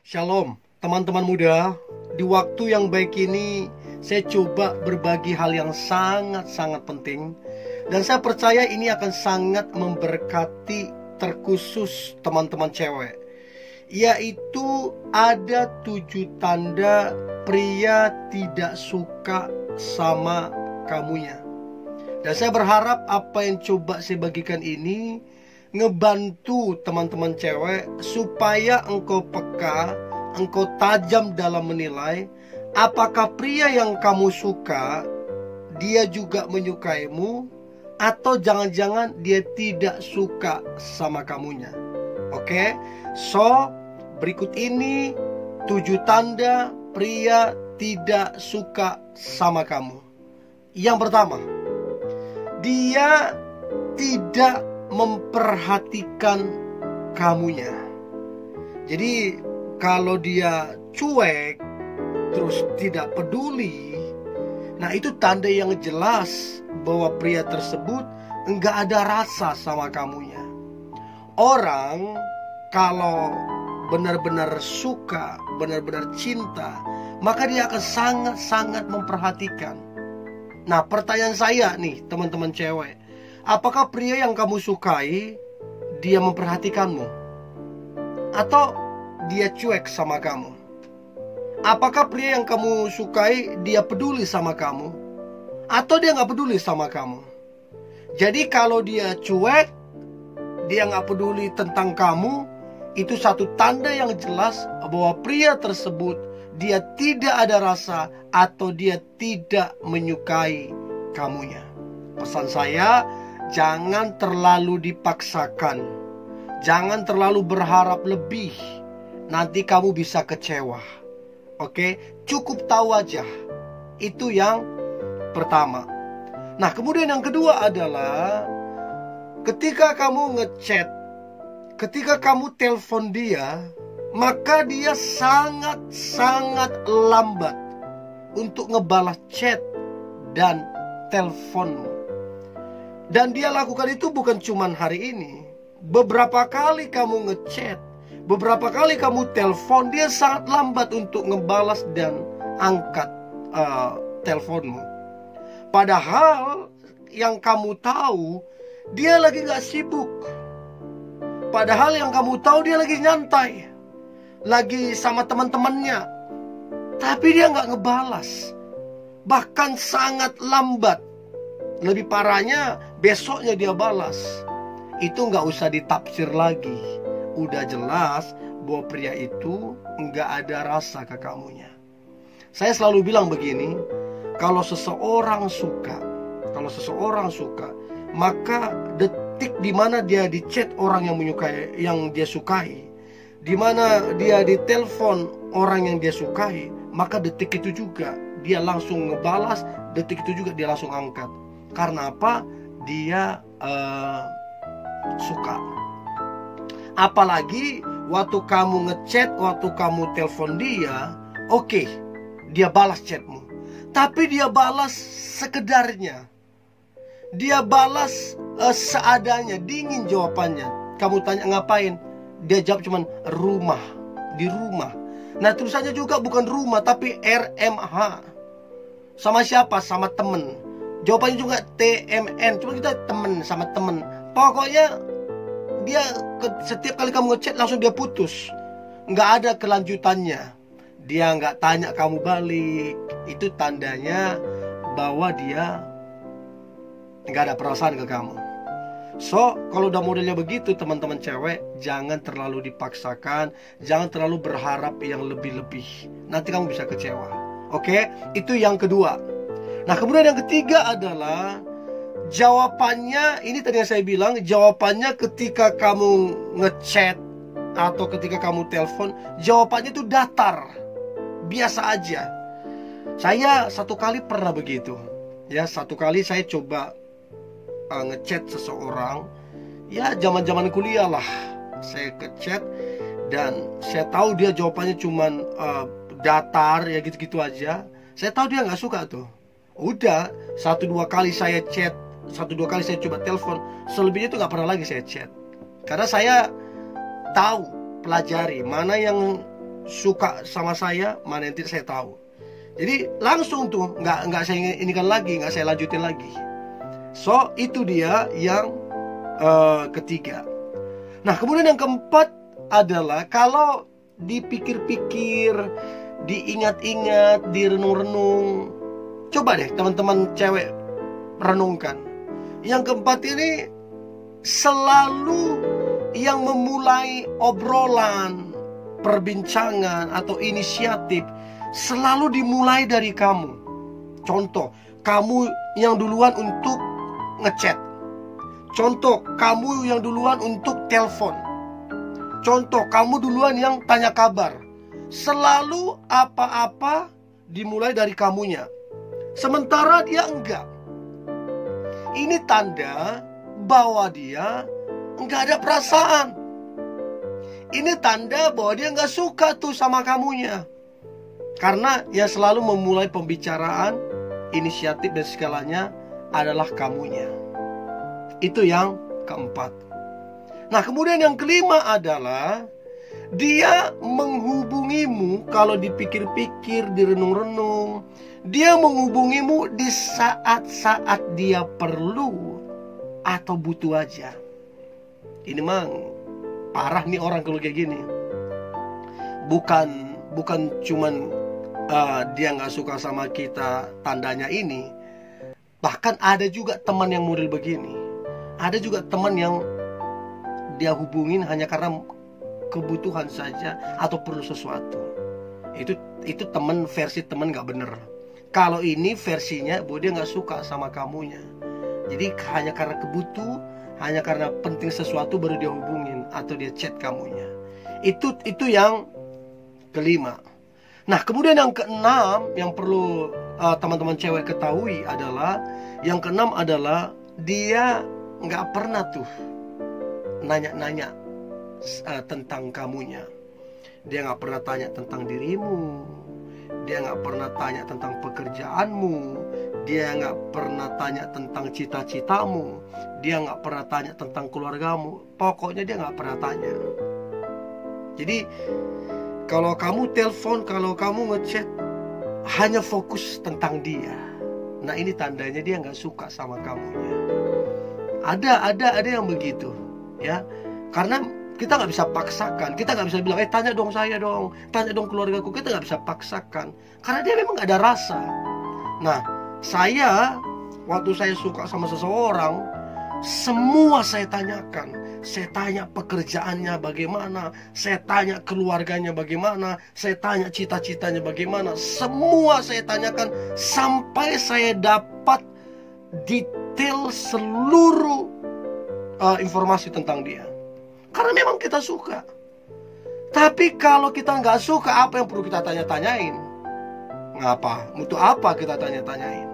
Shalom, teman-teman muda. Di waktu yang baik ini, saya coba berbagi hal yang sangat-sangat penting. Dan saya percaya ini akan sangat memberkati terkhusus teman-teman cewek. Yaitu ada 7 tanda pria tidak suka sama kamunya. Dan saya berharap apa yang coba saya bagikan ini ngebantu teman-teman cewek supaya engkau peka, engkau tajam dalam menilai apakah pria yang kamu suka dia juga menyukaimu, atau jangan-jangan dia tidak suka sama kamunya. Oke? So, berikut ini 7 tanda pria tidak suka sama kamu. Yang pertama, dia tidak memperhatikan kamunya. Jadi kalau dia cuek, terus tidak peduli, nah itu tanda yang jelas bahwa pria tersebut enggak ada rasa sama kamunya. Orang kalau benar-benar suka, benar-benar cinta, maka dia akan sangat-sangat memperhatikan. Nah, pertanyaan saya nih teman-teman cewek, apakah pria yang kamu sukai dia memperhatikanmu? Atau dia cuek sama kamu? Apakah pria yang kamu sukai dia peduli sama kamu? Atau dia gak peduli sama kamu? Jadi kalau dia cuek, dia gak peduli tentang kamu, itu satu tanda yang jelas bahwa pria tersebut dia tidak ada rasa atau dia tidak menyukai kamunya. Pesan saya, jangan terlalu dipaksakan. Jangan terlalu berharap lebih. Nanti kamu bisa kecewa. Oke, cukup tahu aja. Itu yang pertama. Nah, kemudian yang kedua adalah ketika kamu ngechat, ketika kamu telepon dia, maka dia sangat-sangat lambat untuk ngebalas chat dan teleponmu. Dan dia lakukan itu bukan cuma hari ini. Beberapa kali kamu ngechat, beberapa kali kamu telepon, dia sangat lambat untuk ngebalas dan angkat teleponmu. Padahal yang kamu tahu, dia lagi gak sibuk. Padahal yang kamu tahu dia lagi nyantai, lagi sama teman-temannya, tapi dia gak ngebalas. Bahkan sangat lambat. Lebih parahnya, besoknya dia balas. Itu gak usah ditafsir lagi. Udah jelas bahwa pria itu gak ada rasa ke kamunya. Saya selalu bilang begini, kalau seseorang suka, maka detik dimana dia di chat orang yang menyukai, yang dia sukai, dimana dia ditelepon orang yang dia sukai, maka detik itu juga dia langsung ngebalas, detik itu juga dia langsung angkat. Karena apa? Dia suka. Apalagi waktu kamu ngechat, waktu kamu telepon dia, oke, dia balas chatmu. Tapi dia balas sekedarnya. Dia balas seadanya, dingin jawabannya. Kamu tanya ngapain? Dia jawab cuman rumah, di rumah. Nah, tulisannya juga bukan rumah tapi RMH. Sama siapa? Sama temen. Jawabannya juga TMN. Cuma kita temen, sama temen. Pokoknya dia setiap kali kamu ngechat langsung dia putus. Nggak ada kelanjutannya. Dia nggak tanya kamu balik. Itu tandanya bahwa dia nggak ada perasaan ke kamu. So, kalau udah modelnya begitu teman-teman cewek, jangan terlalu dipaksakan, jangan terlalu berharap yang lebih-lebih. Nanti kamu bisa kecewa. Oke, itu yang kedua. Nah, kemudian yang ketiga adalah jawabannya, ini tadi yang saya bilang, jawabannya ketika kamu ngechat atau ketika kamu telepon, jawabannya itu datar, biasa aja. Saya satu kali pernah begitu. Ya, satu kali saya coba ngechat seseorang, ya zaman-zaman kuliah lah. Saya ngechat dan saya tahu dia jawabannya cuman datar, ya gitu-gitu aja. Saya tahu dia nggak suka tuh. Udah, 1-2 kali saya chat, 1-2 kali saya coba telepon, selebihnya itu nggak pernah lagi saya chat. Karena saya tahu, pelajari mana yang suka sama saya, mana yang tidak saya tahu. Jadi langsung tuh, nggak saya inikan lagi, nggak saya lanjutin lagi. So itu dia yang ketiga. Nah kemudian yang keempat adalah kalau dipikir-pikir, diingat-ingat, direnung-renung. Coba deh teman-teman cewek renungkan. Yang keempat ini selalu yang memulai obrolan, perbincangan atau inisiatif selalu dimulai dari kamu. Contoh, kamu yang duluan untuk ngechat. Contoh, kamu yang duluan untuk telepon. Contoh, kamu duluan yang tanya kabar. Selalu apa-apa dimulai dari kamunya. Sementara dia enggak. Ini tanda bahwa dia enggak ada perasaan. Ini tanda bahwa dia enggak suka tuh sama kamunya. Karena yang selalu memulai pembicaraan, inisiatif dan segalanya adalah kamunya. Itu yang keempat. Nah kemudian yang kelima adalah dia menghubungimu, kalau dipikir-pikir, direnung-renung, dia menghubungimu di saat-saat dia perlu atau butuh aja. Ini mang parah nih orang kalau kayak gini. Bukan cuman dia nggak suka sama kita, tandanya ini. Bahkan ada juga teman yang model begini. Ada juga teman yang dia hubungin hanya karena kebutuhan saja atau perlu sesuatu. Itu teman, versi teman nggak bener. Kalau ini versinya bahwa dia nggak suka sama kamunya. Jadi hanya karena hanya karena penting sesuatu baru dia hubungin atau dia chat kamunya. Itu yang kelima. Nah kemudian yang keenam yang perlu teman-teman cewek ketahui adalah, yang keenam adalah dia nggak pernah tuh nanya-nanya tentang kamunya. Dia nggak pernah tanya tentang dirimu. Dia nggak pernah tanya tentang pekerjaanmu. Dia nggak pernah tanya tentang cita-citamu. Dia nggak pernah tanya tentang keluargamu. Pokoknya dia nggak pernah tanya. Jadi kalau kamu telepon, kalau kamu ngechat, hanya fokus tentang dia. Nah ini tandanya dia nggak suka sama kamunya. Ada yang begitu, ya. Karena kita nggak bisa paksakan. Kita nggak bisa bilang, tanya dong saya dong, tanya dong keluargaku. Kita nggak bisa paksakan. Karena dia memang nggak ada rasa. Nah, waktu saya suka sama seseorang, semua saya tanyakan. Saya tanya pekerjaannya bagaimana, saya tanya keluarganya bagaimana, saya tanya cita-citanya bagaimana. Semua saya tanyakan sampai saya dapat detail seluruh informasi tentang dia. Karena memang kita suka. Tapi kalau kita nggak suka, apa yang perlu kita tanya-tanyain? Ngapa? Untuk apa kita tanya-tanyain?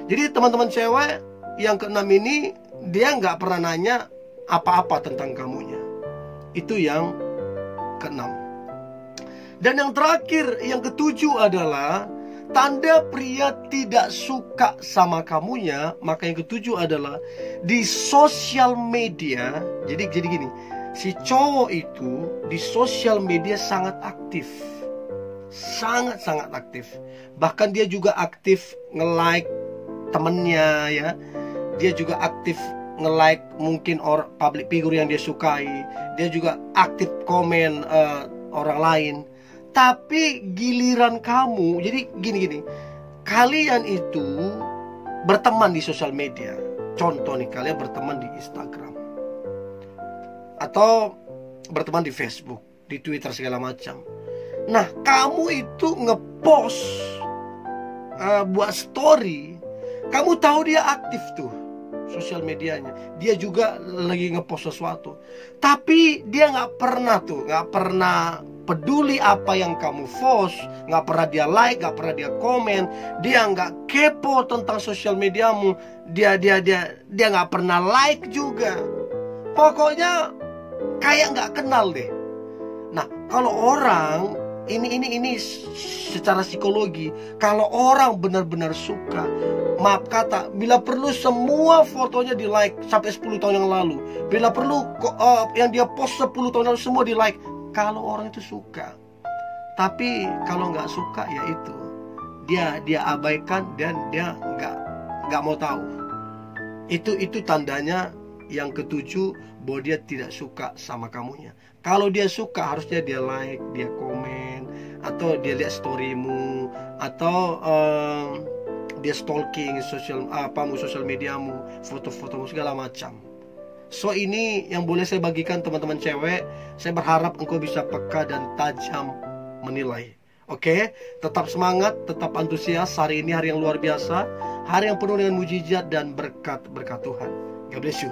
Jadi teman-teman cewek yang keenam ini, dia nggak pernah nanya apa-apa tentang kamunya. Itu yang keenam. Dan yang terakhir, yang ketujuh adalah tanda pria tidak suka sama kamunya. Maka yang ketujuh adalah di sosial media. Jadi gini, si cowok itu di sosial media sangat aktif. Sangat-sangat aktif. Bahkan dia juga aktif nge-like temennya, ya. Dia juga aktif nge-like mungkin public figure yang dia sukai. Dia juga aktif komen orang lain. Tapi giliran kamu, jadi gini, kalian itu berteman di sosial media. Contoh nih, kalian berteman di Instagram atau berteman di Facebook, di Twitter segala macam. Nah, kamu itu ngepost, buat story, kamu tahu dia aktif tuh sosial medianya, dia juga lagi ngepost sesuatu, tapi dia nggak pernah peduli apa yang kamu post, nggak pernah dia like, nggak pernah dia komen, dia nggak kepo tentang sosial mediamu, dia nggak pernah like juga, pokoknya kayak nggak kenal deh. Nah kalau orang ini secara psikologi, kalau orang benar-benar suka, maaf kata, bila perlu semua fotonya di like sampai 10 tahun yang lalu, bila perlu yang dia post 10 tahun lalu semua di like. Kalau orang itu suka. Tapi kalau nggak suka ya itu, dia abaikan dan dia nggak mau tahu. Itu tandanya yang ketujuh, bahwa dia tidak suka sama kamunya. Kalau dia suka, harusnya dia like, dia komen, atau dia lihat storymu, atau dia stalking sosial mediamu, foto-fotomu segala macam. So ini yang boleh saya bagikan teman-teman cewek. Saya berharap engkau bisa peka dan tajam menilai. Oke, tetap semangat, tetap antusias. Hari ini hari yang luar biasa, hari yang penuh dengan mujizat dan berkat Tuhan. God bless you.